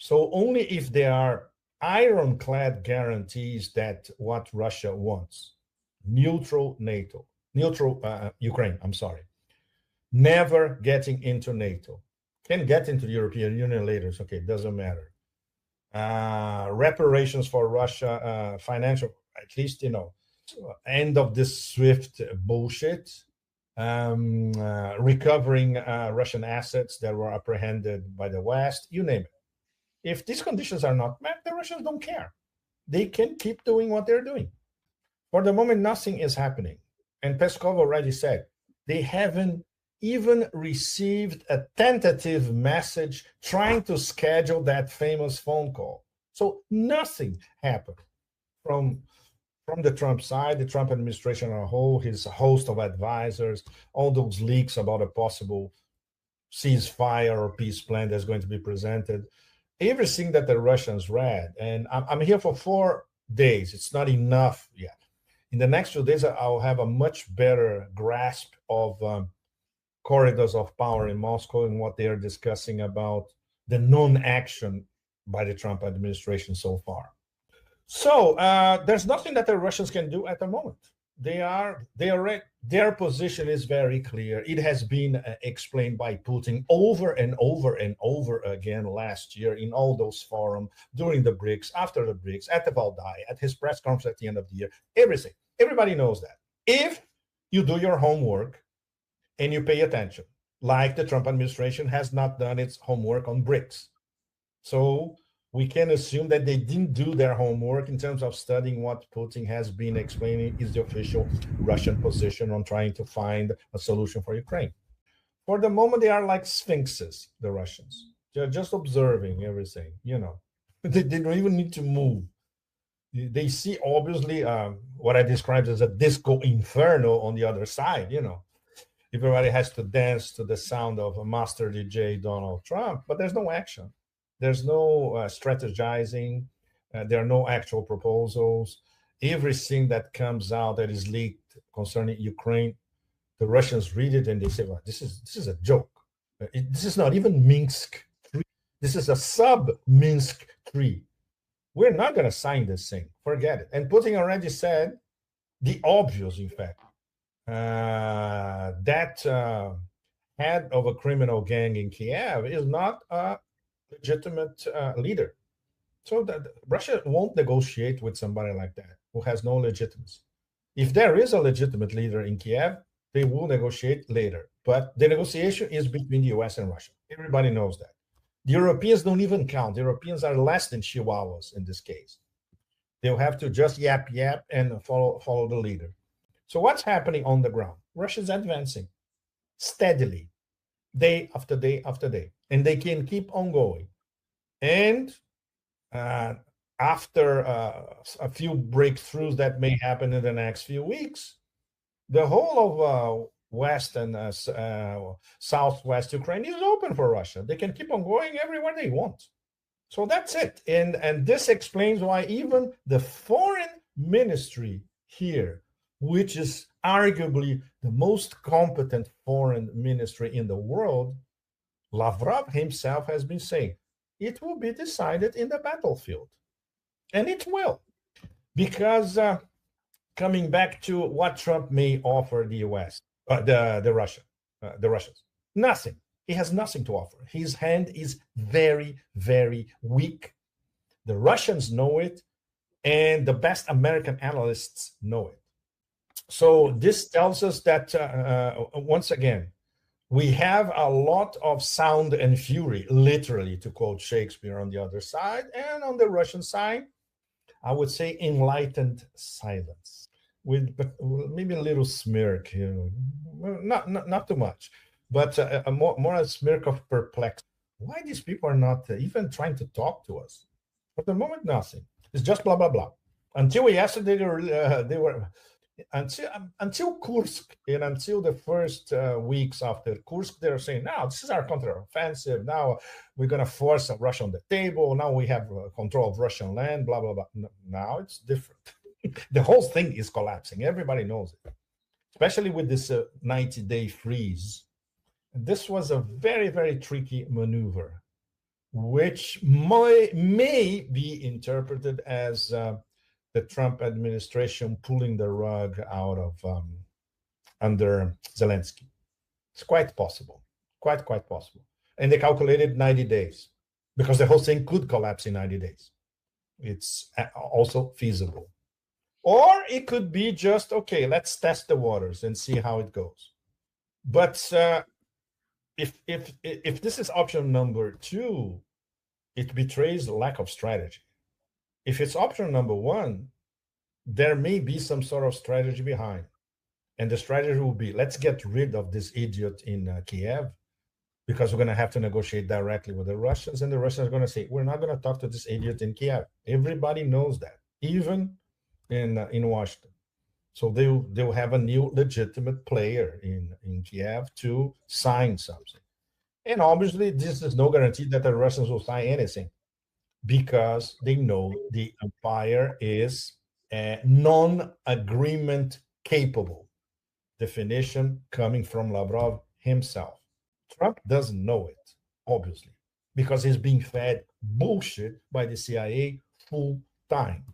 So only if there are ironclad guarantees that what Russia wants, neutral NATO, neutral Ukraine, I'm sorry, never getting into NATO, can get into the European Union later. So, okay, doesn't matter. Reparations for Russia, financial, at least, end of this SWIFT bullshit, recovering Russian assets that were apprehended by the West, you name it. If these conditions are not met, the Russians don't care. They can keep doing what they're doing. For the moment, nothing is happening. And Peskov already said they haven't even received a tentative message trying to schedule that famous phone call. So nothing happened from the Trump side, the Trump administration on a whole, his host of advisors, all those leaks about a possible ceasefire or peace plan that's going to be presented. Everything that the Russians read, and I'm here for 4 days. It's not enough yet. In the next few days, I'll have a much better grasp of corridors of power in Moscow and what they are discussing about the non-action by the Trump administration so far. So there's nothing that the Russians can do at the moment. Their position is very clear. It has been explained by Putin over and over and over again last year in all those forums, during the BRICS, after the BRICS, at the Valdai, at his press conference at the end of the year, everything. Everybody knows that. If you do your homework and you pay attention, like the Trump administration has not done its homework on BRICS. So we can assume that they didn't do their homework in terms of studying what Putin has been explaining is the official Russian position on trying to find a solution for Ukraine. For the moment, they are like sphinxes, the Russians. They're just observing everything, They don't even need to move. They see, obviously, what I described as a disco inferno on the other side, Everybody has to dance to the sound of a master DJ Donald Trump, but there's no action. There's no strategizing. There are no actual proposals. Everything that comes out that is leaked concerning Ukraine, the Russians read it and they say, well, this is a joke. This is not even Minsk 3. This is a sub-Minsk 3. We're not going to sign this thing. Forget it. And Putin already said the obvious, in fact. That head of a criminal gang in Kiev is not a legitimate leader. So that Russia won't negotiate with somebody like that who has no legitimacy. If there is a legitimate leader in Kiev, they will negotiate later. But the negotiation is between the US and Russia. Everybody knows that. The Europeans don't even count. The Europeans are less than chihuahuas in this case. They'll have to just yap and follow the leader. So what's happening on the ground? Russia's advancing steadily, day after day after day, and they can keep on going. And after a few breakthroughs that may happen in the next few weeks, the whole of West and Southwest Ukraine is open for Russia. They can keep on going everywhere they want. So that's it. And this explains why even the foreign ministry here, which is arguably the most competent foreign ministry in the world, Lavrov himself has been saying, it will be decided in the battlefield. And it will. Because coming back to what Trump may offer the US, the Russians, nothing. He has nothing to offer. His hand is very, very weak. The Russians know it, and the best American analysts know it. So this tells us that, once again, we have a lot of sound and fury, literally, to quote Shakespeare, on the other side. And on the Russian side, I would say enlightened silence, with maybe a little smirk, not too much, but more a smirk of perplexity. Why these people are not even trying to talk to us? For the moment, nothing. It's just blah, blah, blah. Until yesterday, they were until Kursk, and until the first weeks after Kursk, they're saying, now this is our counteroffensive. Now we're going to force Russia on the table. Now we have control of Russian land, blah, blah, blah. Now it's different. The whole thing is collapsing. Everybody knows it, especially with this 90-day freeze. This was a very, very tricky maneuver. which may be interpreted as the Trump administration pulling the rug out of under Zelensky. It's quite possible, quite possible. And they calculated 90 days because the whole thing could collapse in 90 days. It's also feasible. Or it could be just, okay, let's test the waters and see how it goes. But if this is option number 2, it betrays lack of strategy. If it's option number 1, there may be some sort of strategy behind. And the strategy will be, let's get rid of this idiot in Kiev, because we're going to have to negotiate directly with the Russians. And the Russians are going to say, we're not going to talk to this idiot in Kiev. Everybody knows that, even in Washington. So they'll have a new legitimate player in Kiev to sign something. And obviously, this is no guarantee that the Russians will sign anything, because they know the empire is non-agreement capable. Definition coming from Lavrov himself. Trump doesn't know it, obviously, because he's being fed bullshit by the CIA full time.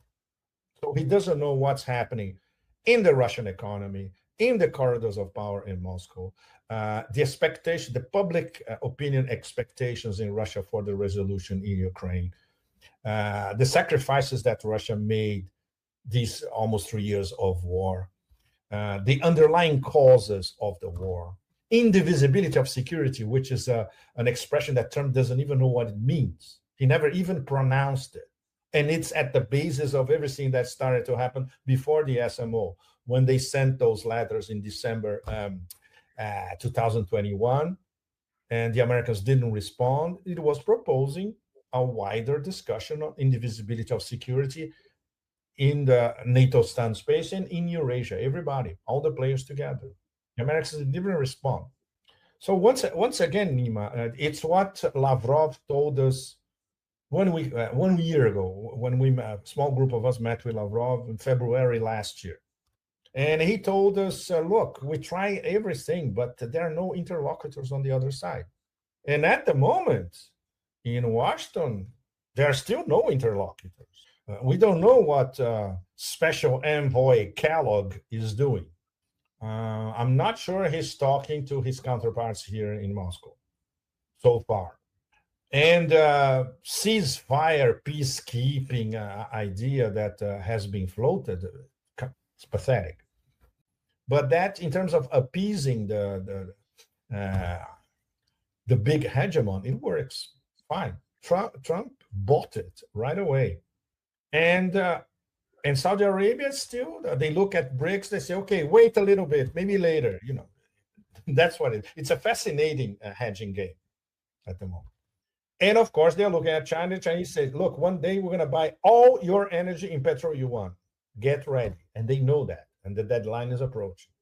So he doesn't know what's happening in the Russian economy, in the corridors of power in Moscow, the expectation, the public opinion expectations in Russia for the resolution in Ukraine, the sacrifices that Russia made these almost 3 years of war, the underlying causes of the war, indivisibility of security, which is an expression that Trump doesn't even know what it means. He never even pronounced it. And it's at the basis of everything that started to happen before the SMO, when they sent those letters in December 2021, and the Americans didn't respond. It was proposing a wider discussion on indivisibility of security in the NATO stand space and in Eurasia, everybody, all the players together. The Americans didn't respond. So once again, Nima, it's what Lavrov told us 1 year ago, when a small group of us met with Lavrov in February last year. And he told us, look, we try everything, but there are no interlocutors on the other side. And at the moment, in Washington, there are still no interlocutors. We don't know what Special Envoy Kellogg is doing. I'm not sure he's talking to his counterparts here in Moscow so far. And ceasefire, peacekeeping idea that has been floated, it's pathetic. But that, in terms of appeasing the big hegemon, it works fine. Trump bought it right away. And Saudi Arabia still, they look at BRICS, they say, okay, wait a little bit, maybe later. That's what it's a fascinating hedging game at the moment. And of course, they're looking at China. Chinese say, look, one day we're going to buy all your energy in Petro Yuan. Get ready. And they know that. And the deadline is approaching.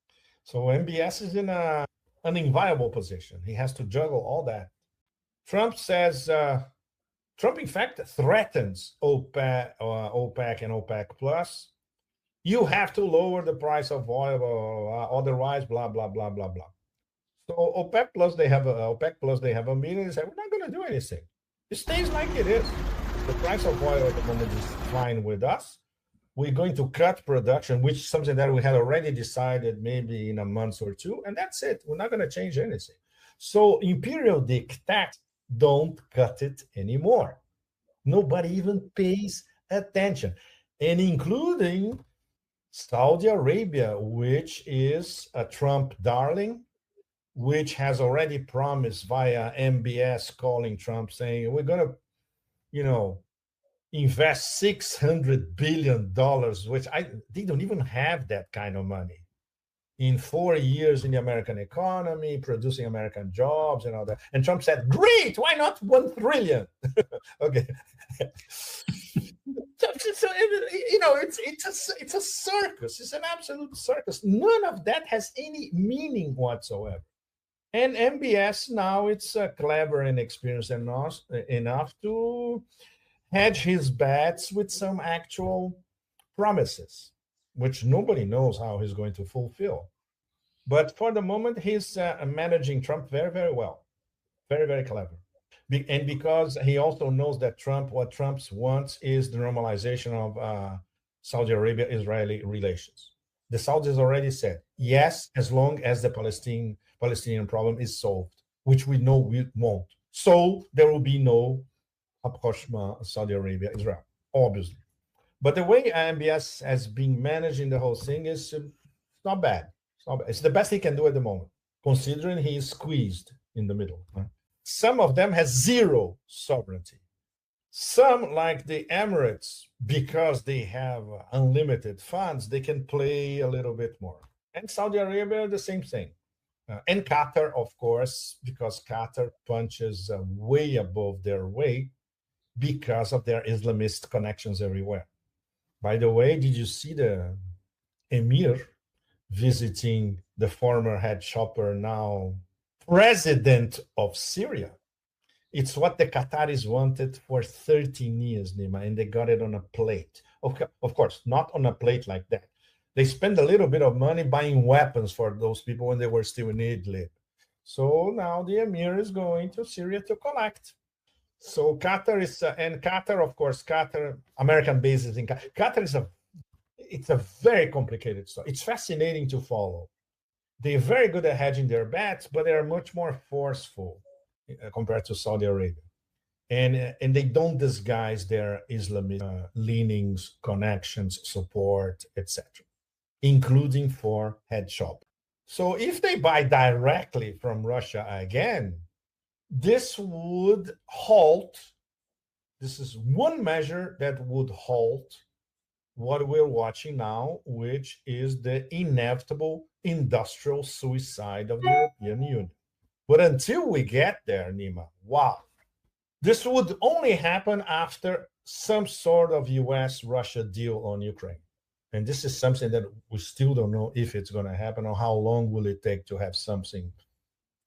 So MBS is in an inviolable position. He has to juggle all that. Trump says, Trump, in fact, threatens OPEC and OPEC Plus. You have to lower the price of oil, otherwise, blah, blah, blah, blah, blah. So OPEC Plus, they have a meeting. They say, we're not going to do anything. It stays like it is. The price of oil at the moment is fine with us. We're going to cut production, which is something that we had already decided maybe in a month or two, and that's it. We're not going to change anything. So imperial diktat, don't cut it anymore. Nobody even pays attention, and including Saudi Arabia, which is a Trump darling, which has already promised via MBS calling Trump saying, we're going to, invest $600 billion, which they don't even have that kind of money, in 4 years in the American economy, producing American jobs and all that. And Trump said, great, why not 1 trillion? Okay. So, it's a circus. It's an absolute circus. None of that has any meaning whatsoever. And MBS now, it's clever and experienced enough to hedge his bets with some actual promises, which nobody knows how he's going to fulfill. But for the moment, he's managing Trump very, very well. Very, very clever. And because he also knows that what Trump wants is the normalization of Saudi Arabia-Israeli relations. The Saudis already said, yes, as long as the Palestinian problem is solved, which we know we won't. So there will be no rapprochement Saudi Arabia-Israel, obviously. But the way MBS has been managing the whole thing is not bad. It's not bad. It's the best he can do at the moment, considering he is squeezed in the middle. Some of them has zero sovereignty. Some, like the Emirates, because they have unlimited funds, they can play a little bit more. And Saudi Arabia, the same thing. And Qatar, of course, because Qatar punches way above their weight because of their Islamist connections everywhere. By the way, did you see the Emir visiting the former head shopper, now president of Syria? It's what the Qataris wanted for 13 years, Nima, and they got it on a plate. Of course, not on a plate like that. They spent a little bit of money buying weapons for those people when they were still in Idlib. So now the Emir is going to Syria to collect. So Qatar is, and Qatar, of course, Qatar, American bases in Qatar it's a very complicated story. It's fascinating to follow. They're very good at hedging their bets, but they are much more forceful compared to Saudi Arabia. And they don't disguise their Islamic leanings, connections, support, etc., including for head shop. So if they buy directly from Russia again, this would halt. This is one measure that would halt what we're watching now, which is the inevitable industrial suicide of the European Union. But until we get there, Nima, wow, this would only happen after some sort of US-Russia deal on Ukraine. And this is something that we still don't know if it's going to happen or how long will it take to have something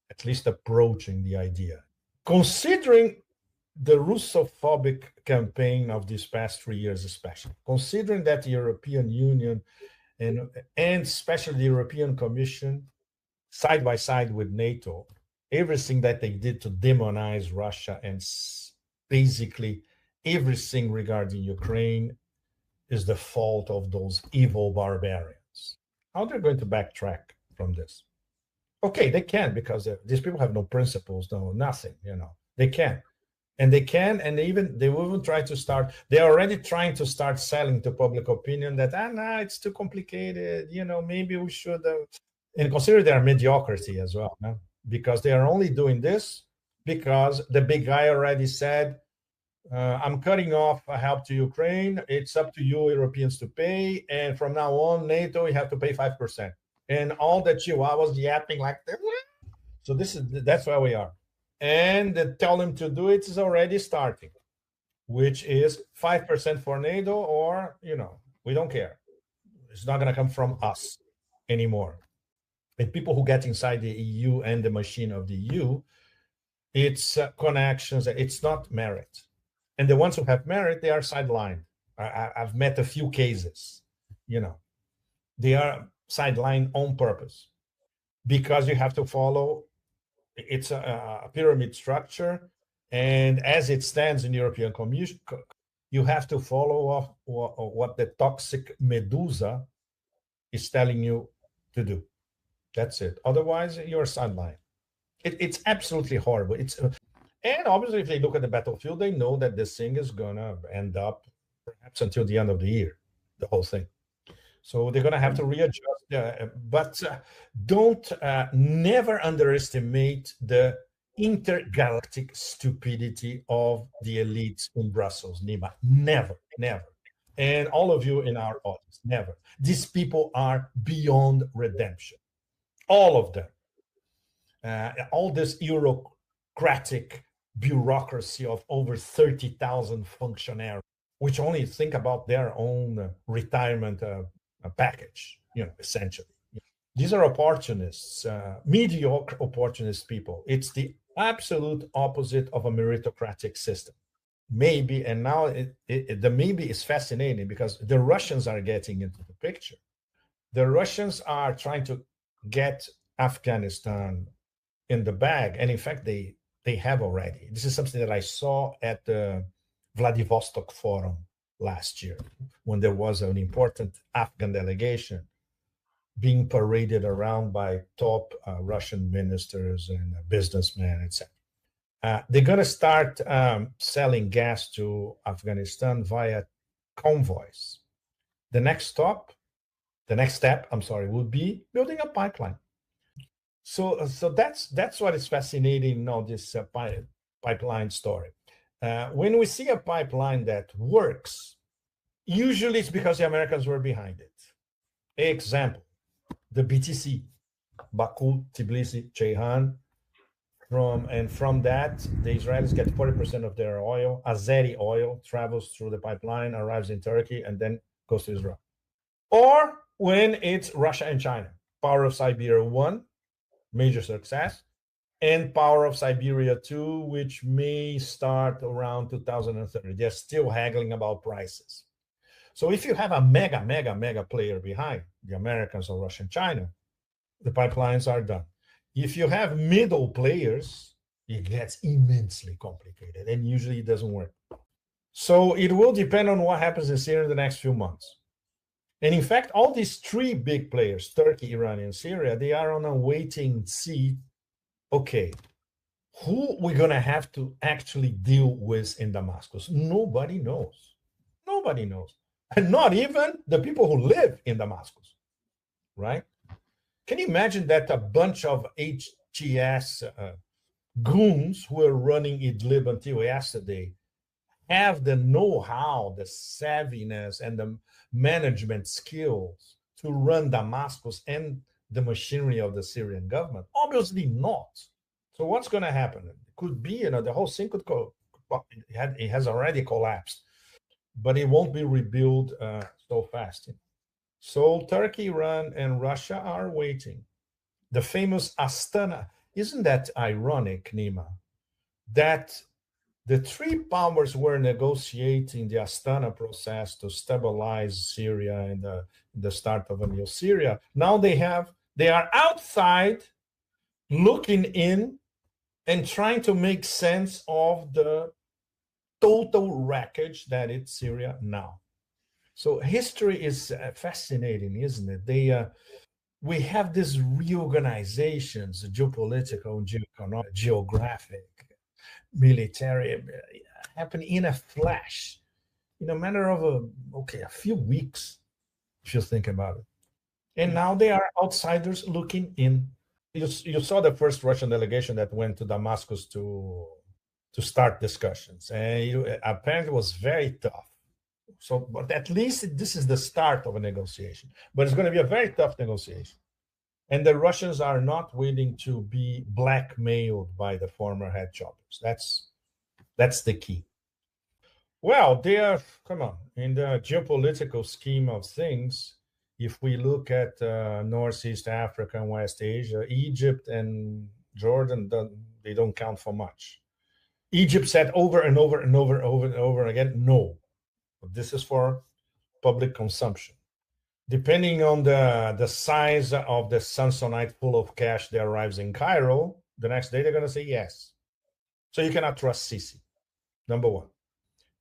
at least approaching the idea. Considering the Russophobic campaign of these past 3 years, especially, considering that the European Union and especially the European Commission, side by side with NATO, everything that they did to demonize Russia and basically everything regarding Ukraine is the fault of those evil barbarians. How they're going to backtrack from this? Okay, they can, because these people have no principles, no nothing, They can. And they can, and they will even try to start, they're already trying to start selling to public opinion that, it's too complicated, maybe we should, and consider their mediocrity as well, because they are only doing this because the big guy already said, I'm cutting off help to Ukraine, it's up to you Europeans to pay, and from now on, NATO, you have to pay 5%. And all the chihuahuas yapping like that. So that's where we are. And tell them to do it is already starting, which is 5% for NATO, or, we don't care. It's not going to come from us anymore. And people who get inside the EU and the machine of the EU, it's connections, it's not merit. And the ones who have merit, they are sidelined. I've met a few cases, they are sidelined on purpose because you have to follow. It's a pyramid structure, and as it stands in the European Commission, you have to follow what the toxic medusa is telling you to do. That's it. Otherwise, you're sidelined. It's absolutely horrible. And obviously, if they look at the battlefield, they know that this thing is gonna end up perhaps until the end of the year, the whole thing. So they're going to have to readjust. But don't never underestimate the intergalactic stupidity of the elites in Brussels, Nima. Never, never. And all of you in our audience, never. These people are beyond redemption. All of them. All this bureaucratic bureaucracy of over 30,000 functionaries, which only think about their own retirement package, essentially. These are opportunists, mediocre opportunist people. It's the absolute opposite of a meritocratic system. Maybe, and now the maybe is fascinating because the Russians are getting into the picture. The Russians are trying to get Afghanistan in the bag, and in fact, they They have already. This is something that I saw at the Vladivostok Forum last year when there was an important Afghan delegation being paraded around by top Russian ministers and businessmen, etc. They're going to start selling gas to Afghanistan via convoys. The next step, I'm sorry, would be building a pipeline. So that's what is fascinating in all this pipeline story. When we see a pipeline that works, usually it's because the Americans were behind it. Example, the BTC, Baku, Tbilisi, Ceyhan. From that, the Israelis get 40% of their oil. Azeri oil travels through the pipeline, arrives in Turkey, and then goes to Israel. Or when it's Russia and China, Power of Siberia 1, major success, and Power of Siberia 2, which may start around 2030. They're still haggling about prices. So if you have a mega player behind, the Americans or Russia and China, the pipelines are done. If you have middle players, it gets immensely complicated, and usually it doesn't work. So it will depend on what happens in Syria in the next few months. And in fact, all these three big players, Turkey, Iran, and Syria, they are on a waiting see, okay, who we're going to have to actually deal with in Damascus. Nobody knows. Nobody knows. And not even the people who live in Damascus, right? Can you imagine that a bunch of HTS goons who were running Idlib until yesterday have the know-how, the savviness, and the management skills to run Damascus and the machinery of the Syrian government? Obviously not. So what's going to happen? It could be, the whole thing could go. It has already collapsed, but it won't be rebuilt so fast. So Turkey, Iran, and Russia are waiting. The famous Astana. Isn't that ironic, Nima, that the three powers were negotiating the Astana process to stabilize Syria and the start of a new Syria? Now they are outside looking in and trying to make sense of the total wreckage that is Syria now. So history is fascinating, isn't it? We have these reorganizations, geopolitical, geoeconomic, geographic, military, happen in a flash, in a matter of a few weeks, if you think about it. And now they are outsiders looking in. You saw the first Russian delegation that went to Damascus to start discussions, and apparently it was very tough. So, but at least this is the start of a negotiation. But it's going to be a very tough negotiation. And the Russians are not willing to be blackmailed by the former head choppers. That's the key. Well, come on, in the geopolitical scheme of things, if we look at Northeast Africa and West Asia, Egypt and Jordan, they don't count for much. Egypt said over and over and over and over and over again, no. But this is for public consumption. Depending on the size of the Samsonite full of cash that arrives in Cairo, the next day they're going to say yes. So you cannot trust Sisi, number one.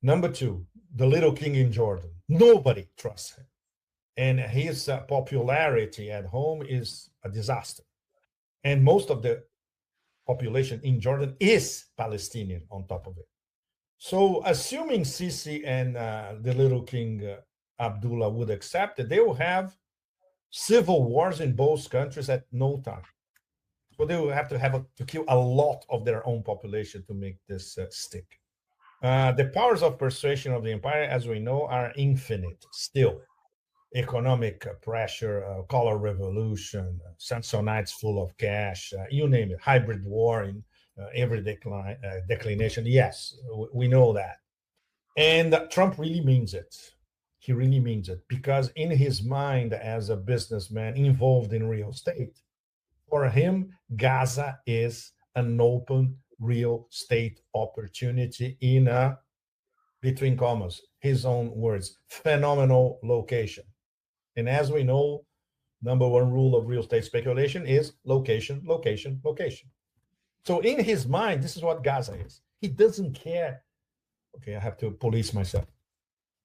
Number two, the little king in Jordan. Nobody trusts him. And his popularity at home is a disaster. And most of the population in Jordan is Palestinian on top of it. So assuming Sisi and the little king Abdullah would accept it, they will have civil wars in both countries at no time. So they will have to kill a lot of their own population to make this stick. The powers of persuasion of the empire, as we know, are infinite still. Economic pressure, color revolution, Samsonites full of cash, you name it, hybrid war in every declination. Yes, we know that. And Trump really means it. He really means it, because in his mind, as a businessman involved in real estate, for him, Gaza is an open real estate opportunity in a, between commas, his own words, phenomenal location. And as we know, number one rule of real estate speculation is location, location, location. So in his mind, this is what Gaza is. He doesn't care. Okay, I have to police myself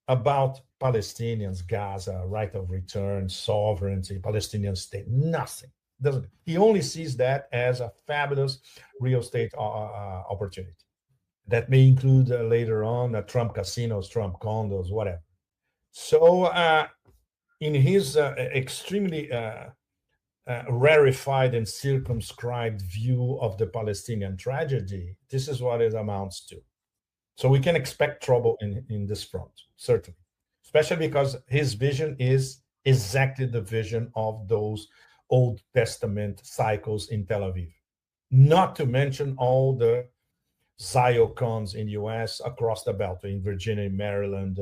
about Palestinians, Gaza, right of return, sovereignty, Palestinian state. Nothing. Doesn't. He only sees that as a fabulous real estate opportunity. That may include later on Trump casinos, Trump condos, whatever. So, in his extremely rarefied and circumscribed view of the Palestinian tragedy, this is what it amounts to. So we can expect trouble in this front, certainly, especially because his vision is exactly the vision of those Old Testament cycles in Tel Aviv. Not to mention all the Ziocons in the US, across the belt, in Virginia, Maryland,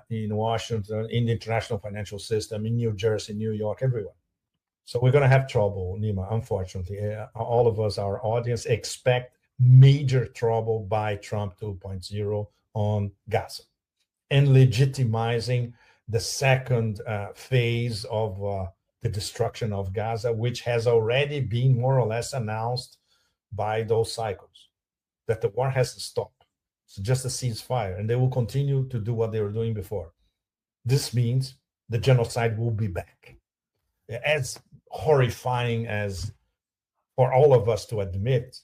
in Washington, in the international financial system, in New Jersey, New York, everywhere. So we're going to have trouble, Nima, unfortunately. All of us, our audience, expect major trouble by Trump 2.0 on Gaza and legitimizing the second phase of the destruction of Gaza, which has already been more or less announced by those cycles, that the war has to stop. It's just a ceasefire, and they will continue to do what they were doing before. This means the genocide will be back. As horrifying as for all of us to admit,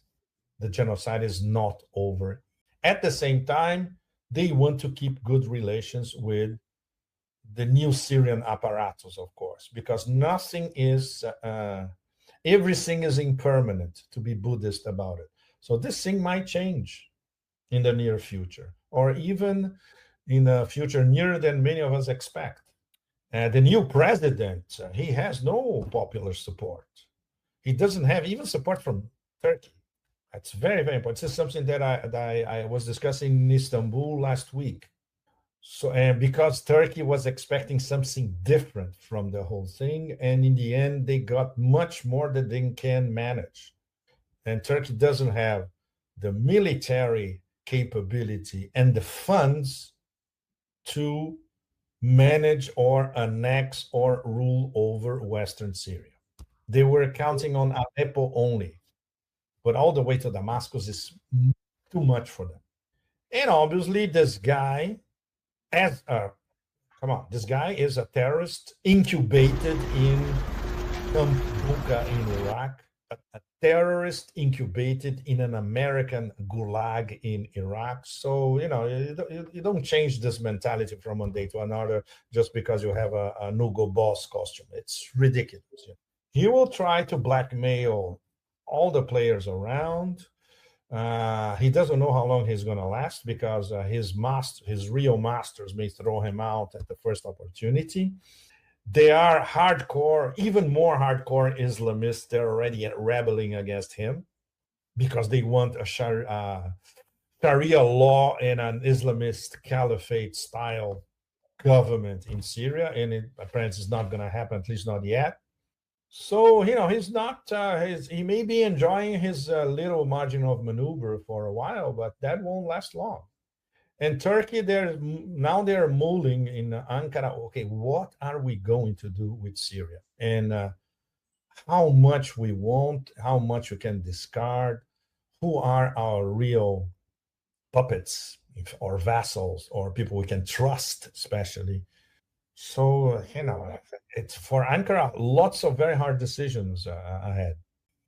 the genocide is not over. At the same time, they want to keep good relations with the new Syrian apparatus, of course, because nothing is, everything is impermanent, to be Buddhist about it. So this thing might change in the near future, or even in a future nearer than many of us expect. The new president, he has no popular support. He doesn't have even support from Turkey. That's very, very important. This is something that I was discussing in Istanbul last week. So, and because Turkey was expecting something different from the whole thing, and in the end, they got much more than they can manage. And Turkey doesn't have the military capability and the funds to manage or annex or rule over Western Syria. They were counting on Aleppo only, but all the way to Damascus is too much for them. And obviously, this guy, this guy is a terrorist incubated in Buka in Iraq, a terrorist incubated in an American gulag in Iraq. So, you don't change this mentality from one day to another just because you have a Hugo Boss costume. It's ridiculous. He will try to blackmail all the players around. He doesn't know how long he's going to last because his real masters may throw him out at the first opportunity. They are hardcore, even more hardcore Islamists. They're already rebelling against him because they want a Sharia law and an Islamist caliphate style government in Syria. And it apparently is not going to happen, at least not yet. So, he's not, he may be enjoying his little margin of maneuver for a while, but that won't last long. And Turkey, they're mulling in Ankara. Okay, what are we going to do with Syria? And how much we want, how much we can discard, who are our real puppets or vassals or people we can trust, especially. So, it's for Ankara, lots of very hard decisions ahead.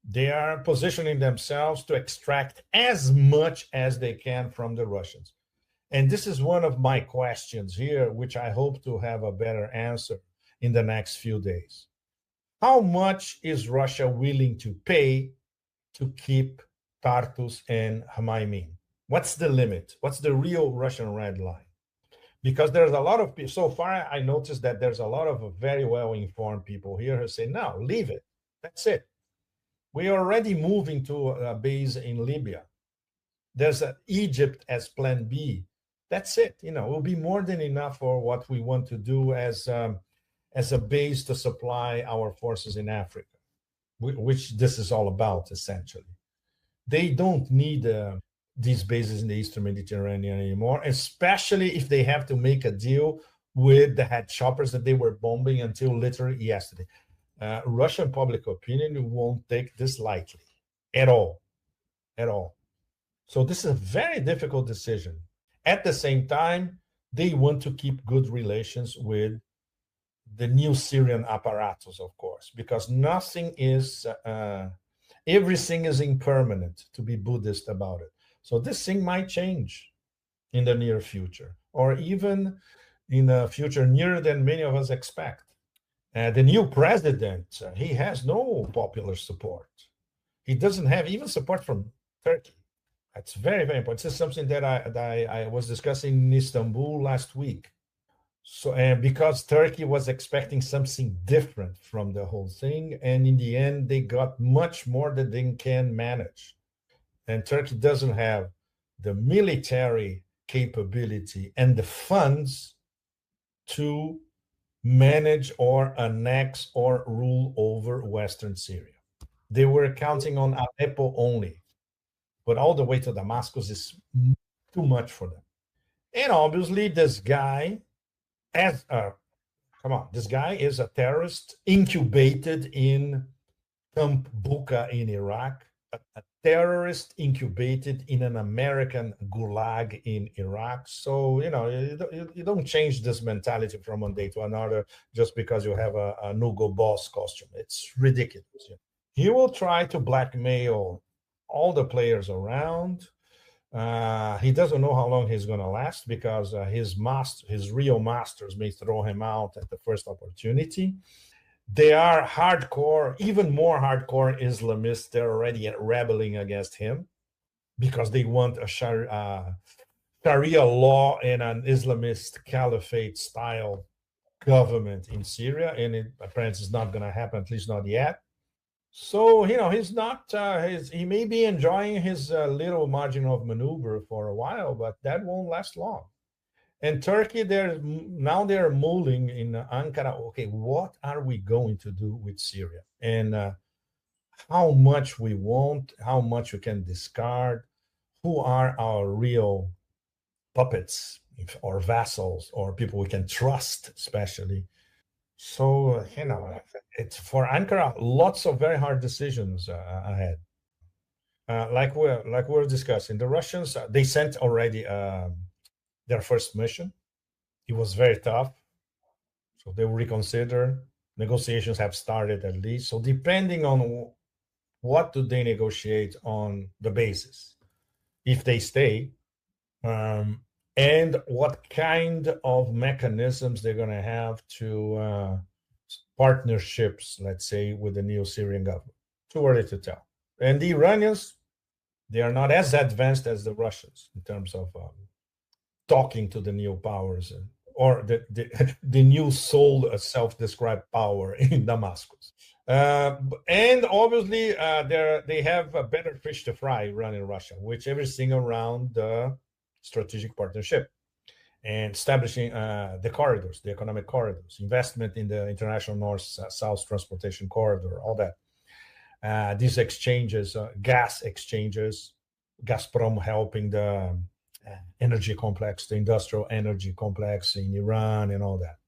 They are positioning themselves to extract as much as they can from the Russians. And this is one of my questions here, which I hope to have a better answer in the next few days. How much is Russia willing to pay to keep Tartus and Hmeimim? What's the limit? What's the real Russian red line? Because there's a lot of people, so far I noticed that there's a lot of very well-informed people here who say, no, leave it. That's it. We are already moving to a base in Libya. There's Egypt as plan B. That's it. It will be more than enough for what we want to do as a base to supply our forces in Africa, which this is all about, essentially. They don't need these bases in the Eastern Mediterranean anymore, especially if they have to make a deal with the head choppers that they were bombing until literally yesterday. Russian public opinion won't take this lightly at all. at all. So this is a very difficult decision. At the same time, they want to keep good relations with the new Syrian apparatus, of course, because nothing is, everything is impermanent, to be Buddhist about it. So this thing might change in the near future, or even in a future nearer than many of us expect. The new president, he has no popular support. He doesn't have even support from Turkey. That's very, very important. This is something that I was discussing in Istanbul last week. So, and because Turkey was expecting something different from the whole thing, and in the end, they got much more than they can manage. And Turkey doesn't have the military capability and the funds to manage or annex or rule over Western Syria. They were counting on Aleppo only, but all the way to Damascus is too much for them. And obviously, this guy, as come on, this guy is a terrorist incubated in Camp Buka in Iraq, a terrorist incubated in an American gulag in Iraq. So, you don't change this mentality from one day to another just because you have a Hugo Boss costume. It's ridiculous. He will try to blackmail all the players around. He doesn't know how long he's going to last because his real masters may throw him out at the first opportunity. They are hardcore, even more hardcore Islamists. They're already rebelling against him because they want a Sharia law and an Islamist caliphate style government in Syria, and it apparently is not going to happen, at least not yet. So he's not. He may be enjoying his little margin of maneuver for a while, but that won't last long. And Turkey, they're mulling in Ankara. Okay, what are we going to do with Syria, and how much we want, how much we can discard, who are our real puppets or vassals or people we can trust, especially. So, it's for Ankara, lots of very hard decisions ahead. Like we're discussing, the Russians, they sent already their first mission. It was very tough. So they will reconsider. Negotiations have started at least. So depending on what do they negotiate on the basis, if they stay, and what kind of mechanisms they're going to have to partnerships, let's say, with the new Syrian government. Too early to tell. And the Iranians, they are not as advanced as the Russians in terms of talking to the new powers or the new soul self-described power in Damascus. And obviously, they have a better fish to fry running Russia, which everything around the strategic partnership and establishing the corridors, the economic corridors, investment in the international north-south transportation corridor, all that. These exchanges, gas exchanges, Gazprom helping the energy complex, the industrial energy complex in Iran and all that.